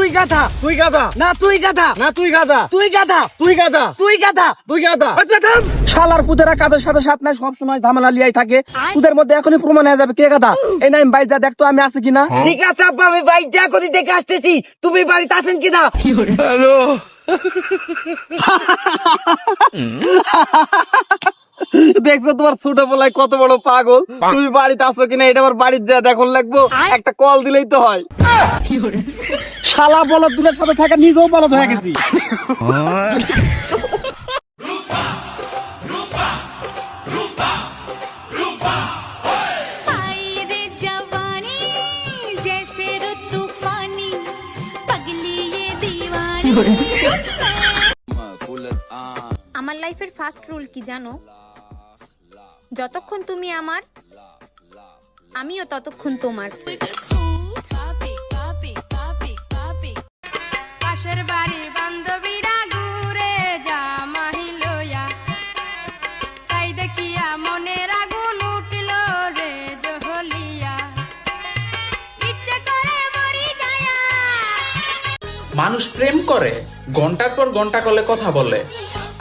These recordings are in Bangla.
তুই গাধা, তুই গাধা, না তুই গাধা, না তুই গাধা, তুই গাধা, তুই গাধা, তুই গাধা, তুই গাধা। আচ্ছা থাম। শালার পুতেরা কাদের সাথে সাথ নাই, সবসময় ঝামেলা লিয়াই থাকে। তোদের মধ্যে এখনই প্রমাণ হয়ে যাবে কে গাধা। এই নাই বাইজা দেখতো আমি আছি কিনা। ঠিক আছে আব্বা, আমি বাইক যা করি দেখে আসতেছি, তুমি বাড়িতে আছেন কিনা। দেখছো তোমার ছোট বেলায় কত বড় পাগল। তুমি বাড়িতে আসো কিনা এটা আমার বাড়ির যা দেখুন লাগবো, একটা কল দিলেই তো হয়। শালা বলদ দুলের সাথে থাকা নিজেও বলদ হয়ে গেছি। আমার লাইফের ফার্স্ট রুল কি জানো? যতক্ষণ তুমি আমার, আমিও ততক্ষণ তোমার। পাশের বাড়ি বান্ধবীরা ঘুরে যা মাহিলয়া, তাই দেখিয়া মনের আগুন উঠল রে জহলিয়া, ইচ্ছে করে মরি যায়া। মানুষ প্রেম করে, ঘন্টার পর ঘন্টা কলে কথা বলে,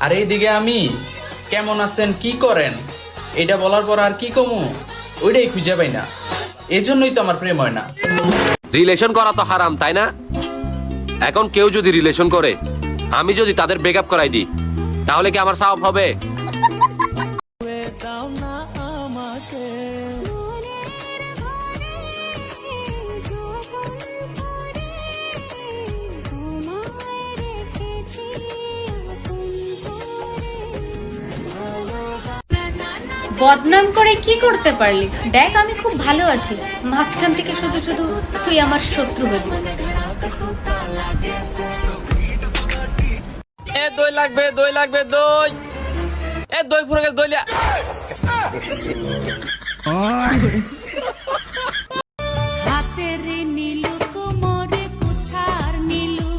আর এইদিকে আমি কেমন আছেন কি করেন এটা বলার পর আর কি কমু ওইটাই খুঁজে পাই না। এজন্যই তো আমার প্রেম হয় না। রিলেশন করা তো হারাম, তাই না? এখন কেউ যদি রিলেশন করে, আমি যদি তাদের ব্রেকআপ করাই দিই, তাহলে কি আমার সওয়াব হবে? বদনাম করে কি করতে পারলি? দেখ আমি খুব ভালো আছি, মাঝখান থেকে শুধু শুধু তুই আমার শত্রু হবি। দই লাগবে, দই লাগবে, দই। দই পুরো গেছে, দই লিয়া। হাতের নীলু কোমরে কুঠার নীলু,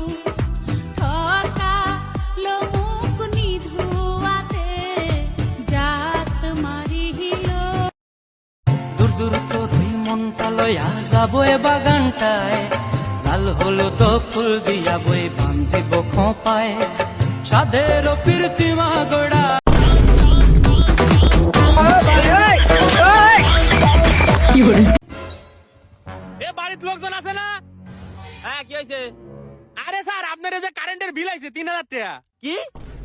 ঠকা লোমুক নিধুয়াতে জাত মারিহিল। দূর দূর তোর ওই মনটা লয়া যাবো এ বাগানটায়, লাল হলো তো ফুল দিয়া বই বান্ধিব খোঁপায়, সাধের প্রীতিমা গোড়া। বাড়ির লোকজন আছে না? হ্যাঁ কি হয়েছে? আরে স্যার আপনার যে কারেন্টের বিল আইছে 3000 টাকা। কি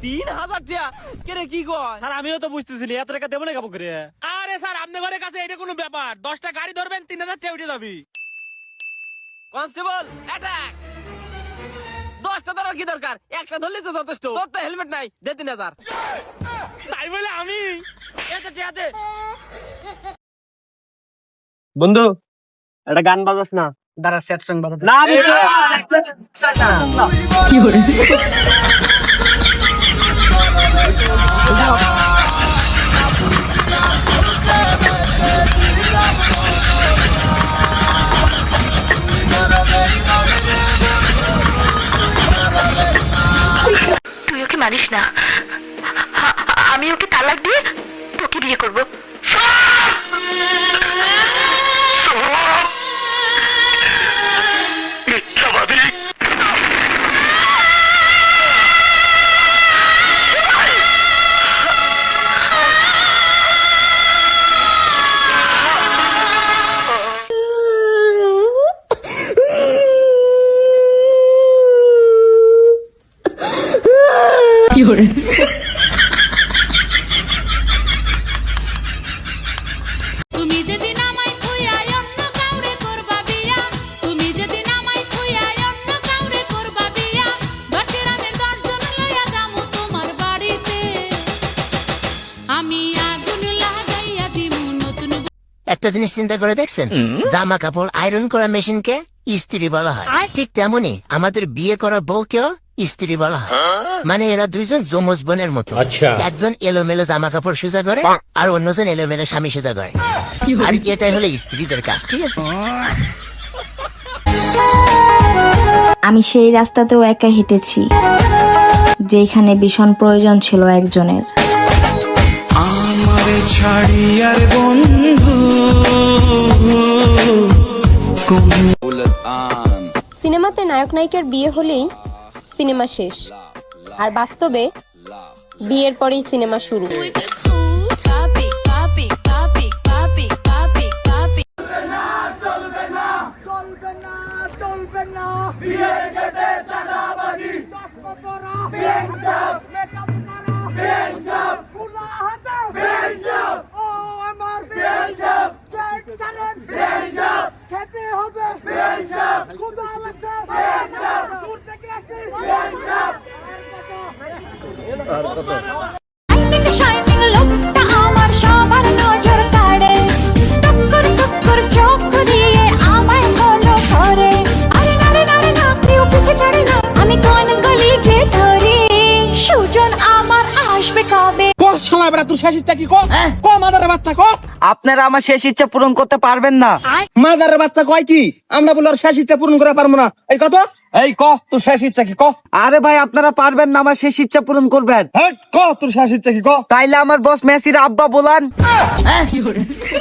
3000 টাকা? কে রে কি কয়? স্যার আমিও তো বুঝতেছিলি এত টাকা দেবো না কাবু করে। আরে স্যার আপনার ঘরের কাছে এটা কোনো ব্যাপার? 10টা গাড়ি ধরবেন 3000 টাকা উঠে যাবি। Constable attack! 10টা ধরার কি দরকার? একটা ধরলে তো যথেষ্ট। তোর তো হেলমেট নাই, দে 3000। তাই বলে আমি এতে টিয়াতে। বন্ধু একটা গান বাজাস না? দাঁড়া সেট সং বাজাতে। না আমি কি করে? তুই ওকে মানিস না, আমি ওকে তালাক দিয়ে তোকে বিয়ে করবো। তুমি যেদিন আমায় থুইয়া অন্য কাউরে করবা বিয়া, তুমি যেদিন আমায় থুইয়া অন্য কাউরে করবা বিয়া, দশগ্রামের 10 জন লইয়া যামু তোমার বাড়িতে, আমি আগুন লাগাইয়া দিমু নতুন। একটা জিনিস চিন্তা করে দেখছেন, জামা কাপড় আয়রন করা মেশিনকে ইস্ত্রি বলা হয়, ঠিক তেমনি আমাদের বিয়ে করা বউকেও স্ত্রী বলা হয়। মানে এরা দুইজন যমজ বোনের মতো। একজন এলোমেলো জামা কাপড় সোজা করে আর অন্যজন এলোমেলো স্বামী সোজা করে। আর এটাই হলো স্ত্রীদের কাজ, ঠিক আছে? আমি সেই রাস্তাতেও একা হেঁটেছি যেখানে ভীষণ প্রয়োজন ছিল একজনের। আমার ছাড়িয়ার বন্ধু সিনেমা সিনেমাতে নায়ক নায়িকার বিয়ে হলেই সিনেমা শেষ, আর বাস্তবে বিয়ের পরেই সিনেমা শুরু। আমার সবার নজর কাড়ে, টক্কর টক্কর চোখ দিয়ে আমায় ফলো করে। আরে নারে নারে না, কেউ পিছে ছাড়ে না, আমি কোন গলি যে ধরি, সুজন আমার আসবে কবে? আপনারা আমার শেষ ইচ্ছা পূরণ করতে পারবেন না। মাদারের বাচ্চা কয় কি আমরা বলে ওর শেষ ইচ্ছা পূরণ করে পারবো না? এই কত, এই ক তোর শেষ ইচ্ছা কি ক? আরে ভাই আপনারা পারবেন না আমার শেষ ইচ্ছা পূরণ করবেন। হ্যাঁ ক তোর শেষ ইচ্ছা কি ক? তাইলে আমার বস মেসির আব্বা বলান।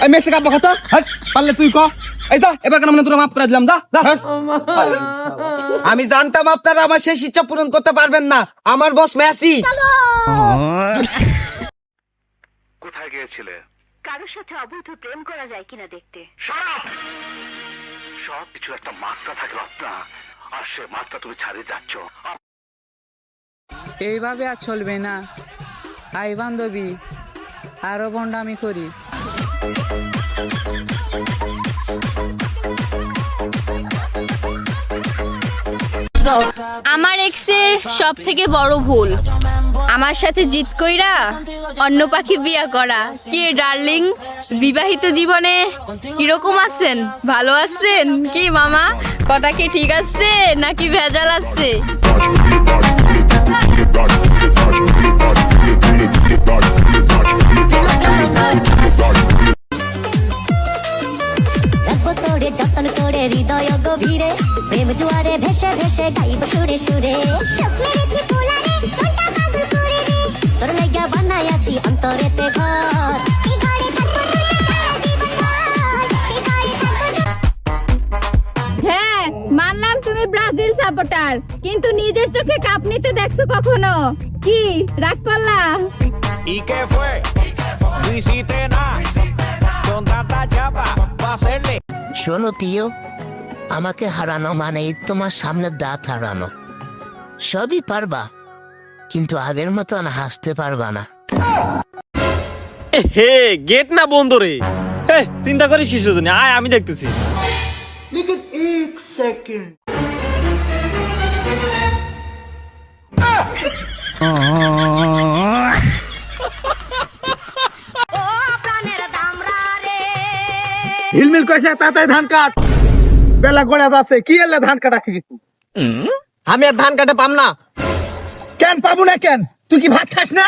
এই মেসে কাব্বা কত, হ্যাঁ পারলে তুই ক। এই যা, এবার কেন তোর মাফ করে দিলাম, যা যা। আমি জানতাম আপনারা আমার শেষ ইচ্ছা পূরণ করতে পারবেন না। আমার বস মেসি। কোথায় গিয়েছিলে? কারোর সাথে অবৈধ প্রেম করা যায় কিনা দেখতে। সব কিছু একটা মাত্রা থাকে রত্না, আর সে মাত্রা তুমি ছাড়িয়ে যাচ্ছ। এইভাবে আর চলবে না। আই বান্ধবী, আরো বন্ডামি করি। আমার এক্সের সব থেকে বড় ভুল আমার সাথে জিত কইরা অন্য পাখি বিয়া করা। কি ডার্লিং, বিবাহিত জীবনে কিরকম আছেন? ভালো আছেন কি মামা? কথা কি ঠিক আছে নাকি ভেজাল আছে? তোরে যতন করে হৃদয় গভীরে, প্রেম জুয়ারে ভেসে ভেসে গাইব সুরে সুরে। তোর লাইগা বানাই আছি অন্তরেতে ঘর। হ্যাঁ মানলাম তুমি ব্রাজিল সাপোর্টার, কিন্তু নিজের চোখে কাপ নিতে দেখছো কখনো? কি রাগ করলা? শোনো প্রিয়, আমাকে হারানো মানে তোমার সামনে দাঁত হারানো। সবই পারবা, কিন্তু আগের মতন হাসতে পারবা না। হে গেট না বন্ধ রে। চিন্তা করিস কিছু জানি, আয় আমি দেখতেছি। হিলমিল কইছে তাড়াতাড়ি ধান কাট, বেলা গড়া আছে। কি এলে ধান কাটা কি? আমি আর ধান কাটে পাম না। কেন পাবো না কেন? তুই কি ভাত খাস না?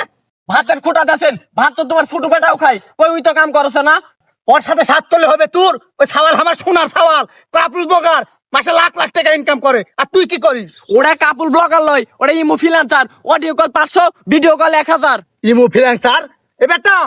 ভাতের ফুটা আছেন, ভাত তো তোমার ফুটু বেটাও খাই। কই ওই তো কাম করছে না? ওর সাথে সাথ করলে হবে তোর? ওই সাওয়াল আমার সোনার সাওয়াল, কাপুল ব্লগার, মাসে লাখ লাখ টাকা ইনকাম করে। আর তুই কি করিস? ওরা কাপুল ব্লগার লয়, ওরা Imo freelancer. Audio call 500, video call 1000। Imo freelancer এ বেটা